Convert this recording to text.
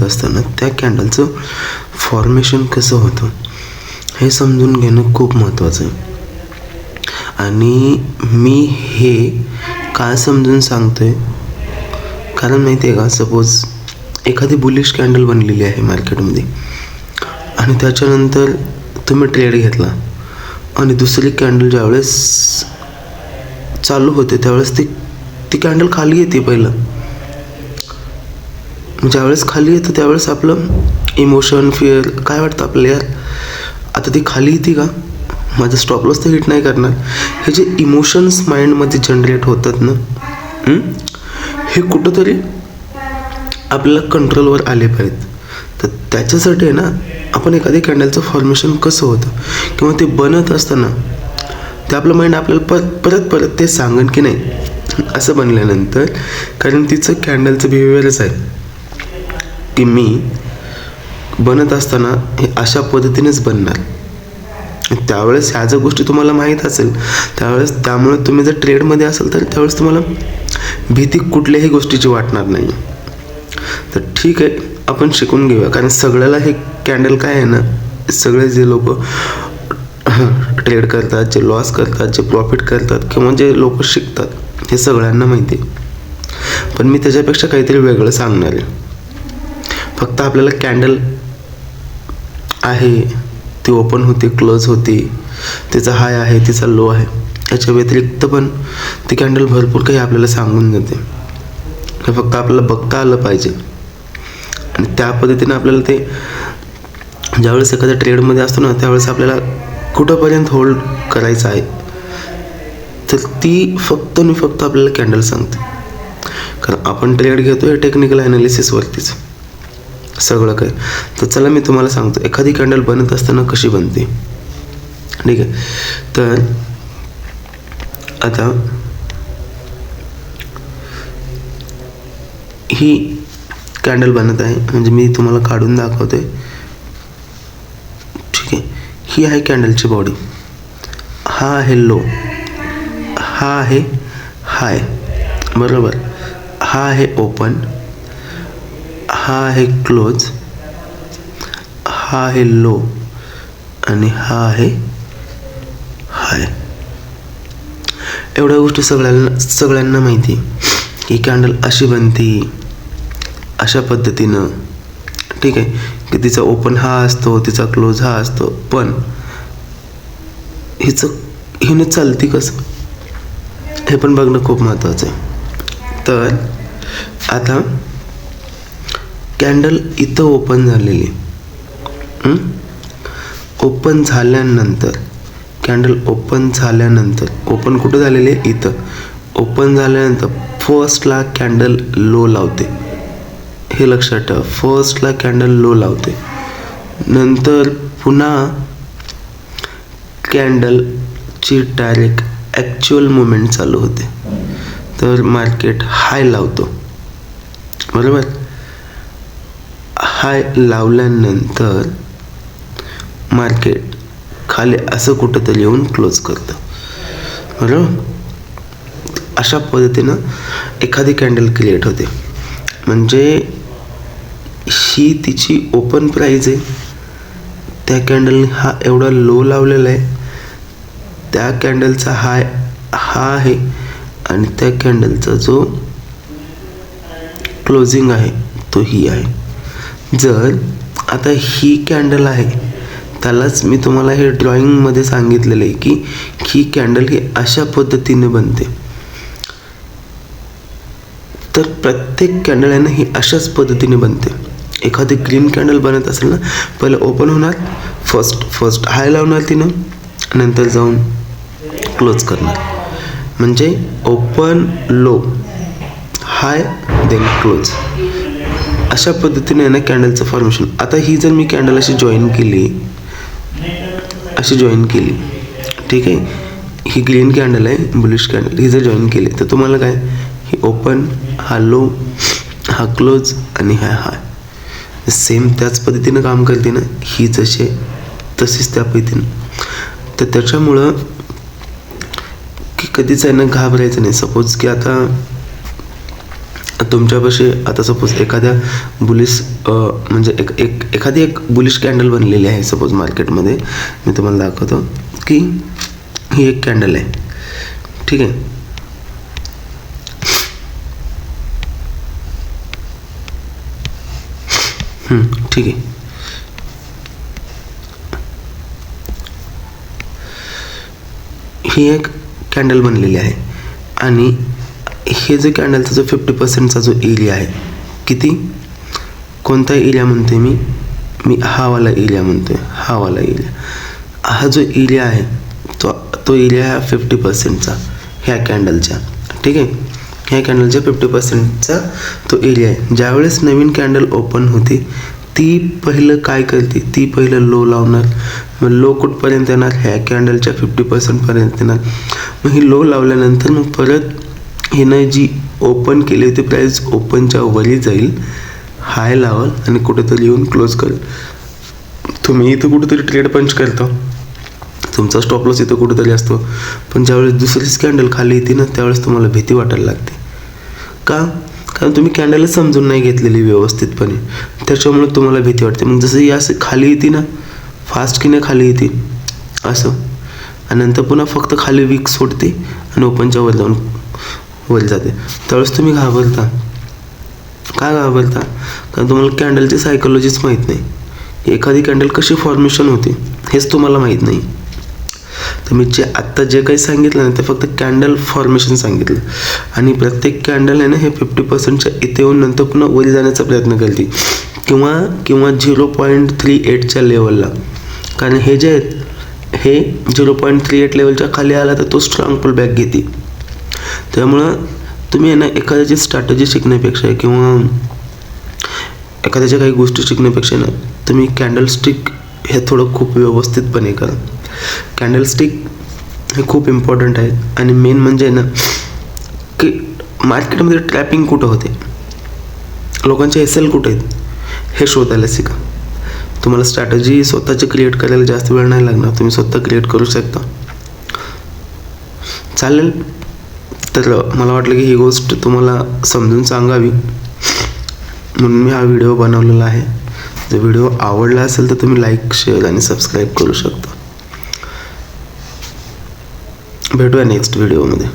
असताना त्या कॅन्डलचं फॉर्मेशन कसं होतं हे समजून घेणं खूप महत्त्वाचं आहे. आणि मी हे काय समजून सांगतो आहे, कारण माहिती आहे का, सपोज एखादी बुलिश कॅन्डल बनलेली आहे मार्केटमध्ये आणि त्याच्यानंतर तुम्ही ट्रेड घेतला आणि दुसरी कॅन्डल ज्यावेळेस चालू होते त्यावेळेस ती कॅन्डल खाली येते. पहिलं ज्यावेळेस खाली येतं त्यावेळेस आपलं इमोशन, फिअर काय वाटतं आपल्याला, यार आता ती खाली येते का, माझं स्टॉप लॉस तर हिट नाही करणार. हे जे इमोशन्स माइंडमध्ये जनरेट होतात ना, हे कुठंतरी आपल्याला कंट्रोलवर आले पाहिजेत. तर त्याच्यासाठी आहे ना, आपण एखादी कॅन्डलचं फॉर्मेशन कसं होतं किंवा ते बनत असताना ते आपलं माइंड आपल्याला परत ते सांगन की नाही असं बनल्यानंतर, कारण तिचं कॅन्डलचं बिहेवियरच आहे की मी बनत असताना हे अशा पद्धतीनेच बनणार. त्यावेळेस ह्या जर गोष्टी तुम्हाला माहीत असेल त्यावेळेस, त्यामुळे तुम्ही जर ट्रेडमध्ये असाल तर त्यावेळेस तुम्हाला भीती कुठल्याही गोष्टीची वाटणार नाही. तर ठीक आहे, आपण शिकून घेऊया, कारण सगळ्याला हे कॅन्डल काय आहे ना, सगळे जे लोक ट्रेड करतात, जे लॉस करतात, जे प्रॉफिट करतात किंवा जे लोक शिकतात, हे सगळ्यांना माहिती आहे. पण मी त्याच्यापेक्षा काहीतरी वेगळं सांगणार आहे. फक्त आपल्याला कॅन्डल आहे, ती ओपन होते, क्लोज होते, तिचा हाय आहे, तिचा लो आहे, याच्या व्यतिरिक्त पण ती कॅन्डल भरपूर काही आपल्याला सांगून जाते. हे फक्त आपल्याला बघता आलं पाहिजे. आणि त्या पद्धतीने आपल्याला ते ज्यावेळेस एखाद्या ट्रेडमध्ये असतो ना, त्यावेळेस आपल्याला कुठंपर्यंत होल्ड करायचं आहे, तर ती फक्त आणि फक्त आपल्याला कॅन्डल सांगते. कारण आपण ट्रेड घेतो हे टेक्निकल ॲनालिसिसवरतीच सगळं काय. तर चला मी तुम्हाला सांगतो एखादी कॅन्डल बनत असताना कशी बनते. ठीक आहे, तर आता ही कॅन्डल बनत आहे, म्हणजे मी तुम्हाला काढून दाखवतोय. ठीक आहे, ही आहे कॅन्डलची बॉडी. हा आहे लो, हा आहे हाय, बरोबर, हा आहे ओपन, हा आहे क्लोज, हा आहे लो आणि हा आहे हाय. एवढ्या गोष्टी सगळ्यांना माहिती. ही कॅन्डल अशी बनते, अशा पद्धतीनं. ठीक आहे, की तिचा ओपन हा असतो, तिचा क्लोज हा असतो, पण हिनं चालती कसं हे पण बघणं खूप महत्त्वाचं आहे. तर आता कॅन्डल इथं ओपन झालेली, ओपन झाल्यानंतर, कॅन्डल ओपन झाल्यानंतर, ओपन कुठं झालेली आहे, इथं ओपन झाल्यानंतर फर्स्टला कॅन्डल लो लावते. हे लक्षात ठेवा, फर्स्टला कॅन्डल लो लावते, नंतर पुन्हा कॅन्डलची डायरेक्ट ॲक्च्युअल मुवमेंट चालू होते. तर मार्केट हाय लावतो, बरोबर. हाय लावल्यानंतर मार्केट खाली असं कुठंतरी येऊन क्लोज करतं, बरोबर. अशा पद्धतीनं एखादी कॅन्डल क्रिएट होते. म्हणजे ही तिची ओपन प्राईज आहे, त्या कॅन्डलने हा एवढा लो लावलेला आहे, त्या कॅन्डलचा हाय हा आहे आणि त्या कॅन्डलचा जो क्लोजिंग आहे तो ही आहे. जर आता ही कॅन्डल आहे, त्यालाच मी तुम्हाला हे ड्रॉइंगमध्ये सांगितलेलं आहे की ही कॅन्डल ही अशा पद्धतीने बनते. तर प्रत्येक कॅन्डल आहे ना ही अशाच पद्धतीने बनते. एखादी ग्रीन कॅन्डल बनत असेल ना, पहिलं ओपन होणार, फर्स्ट हाय लावणार तिनं, नंतर जाऊन क्लोज करणार. म्हणजे ओपन लो हाय देन क्लोज, अशा पद्धतीने आहे ना कॅन्डलचं फॉर्मेशन. आता ही जर मी कॅन्डल अशी जॉईन केली, ठीक आहे, ही ग्रीन कॅन्डल आहे, बुलिश कॅन्डल, ही जर जॉईन केली तर तुम्हाला काय, ही ओपन, हा लो, हा क्लोज आणि हा हाय सेम त्याच पद्धतीनं काम करते ना, ही जशी तशीच त्या पद्धतीनं. तर त्याच्यामुळं की कधीच आहे ना घाबरायचं नाही. सपोज की आता तुमच्यापाशी आता सपोज एखाद्या बुलिश म्हणजे एखादी एक बुलिश कॅन्डल बनलेली आहे सपोज मार्केटमध्ये. मी तुम्हाला दाखवतो की ही एक कॅन्डल आहे, ठीक आहे. ठीक आहे. ही एक कॅन्डल बनलेली आहे आणि हे जो कॅन्डलचा जो 50%चा जो एरिया आहे, किती, कोणता एरिया म्हणते मी हा वाला एरिया म्हणतोय. हा वाला एरिया, हा जो एरिया आहे तो एरिया हा 50%चा ह्या कॅन्डलच्या, ठीक आहे. ह्या कॅन्डलच्या 50%चा तो एरिया आहे. ज्यावेळेस नवीन कॅन्डल ओपन होते ती पहिलं काय करते, ती पहिलं लो लावणार. मग लो कुठपर्यंत येणार, ह्या कॅन्डलच्या 50%पर्यंत येणार. मग ही लो लावल्यानंतर मग परत हिनं जी ओपन केली होती प्राईस ओपनच्या वरी जाईल, हाय लावल आणि कुठेतरी येऊन क्लोज करेल. तुम्ही इथं कुठेतरी ट्रेड पंच करता, तुमचा स्टॉप लॉस इथं कुठेतरी असतो. पण ज्यावेळेस दुसरीच कॅन्डल खाली येते ना त्यावेळेस तुम्हाला भीती वाटायला लागते. का? कारण तुम्ही कॅन्डलच समजून नाही घेतलेली व्यवस्थितपणे, त्याच्यामुळे तुम्हाला भीती वाटते. मग जसं ही असं खाली येते ना, फास्ट की नाही खाली येते असं, आणि नंतर पुन्हा फक्त खाली वीक सोडते आणि ओपनच्या वर जाऊन वर जाते, त्यावेळेस तुम्ही घाबरता. का घाबरता? कारण तुम्हाला कॅन्डलची सायकोलॉजीच माहीत नाही. एखादी कॅन्डल कशी फॉर्मेशन होते हेच तुम्हाला माहीत नाही. तर मी आत्ता जे काही सांगितलं ना ते फक्त कॅन्डल फॉर्मेशन सांगितलं. आणि प्रत्येक कॅन्डल आहे ना हे 50%च्या इथे येऊन नंतर पुन्हा वरी जाण्याचा प्रयत्न करते किंवा 0.38च्या लेवलला. कारण हे जे आहेत हे 0.38 लेवलच्या खाली आला तर तो स्ट्रॉंग पुल बॅक घेते. त्यामुळं तुम्ही आहे ना एखाद्याची स्ट्रॅटेजी शिकण्यापेक्षा किंवा एखाद्याच्या काही गोष्टी शिकण्यापेक्षा ना तुम्ही कॅन्डलस्टिक हे थोडं खूप व्यवस्थितपणे करा. कॅन्डलस्टिक हे खूप इम्पॉर्टंट आहे. आणि मेन म्हणजे ना की मार्केटमध्ये ट्रॅपिंग कुठं होते, लोकांचे एसएल कुठे आहेत हे शोधायला शिका. तुम्हाला स्ट्रॅटेजी स्वतःची क्रिएट करायला जास्त वेळ नाही लागणार, तुम्ही स्वतः क्रिएट करू शकता. चालेल. तर मला वाटलं की ही गोष्ट तुम्हाला समजून सांगावी म्हणून मी हा व्हिडिओ बनवलेला आहे. जर व्हिडिओ आवडला असेल तर तुम्ही लाईक, शेअर आणि सबस्क्राईब करू शकता. भेटूया नेक्स्ट व्हिडिओमध्ये.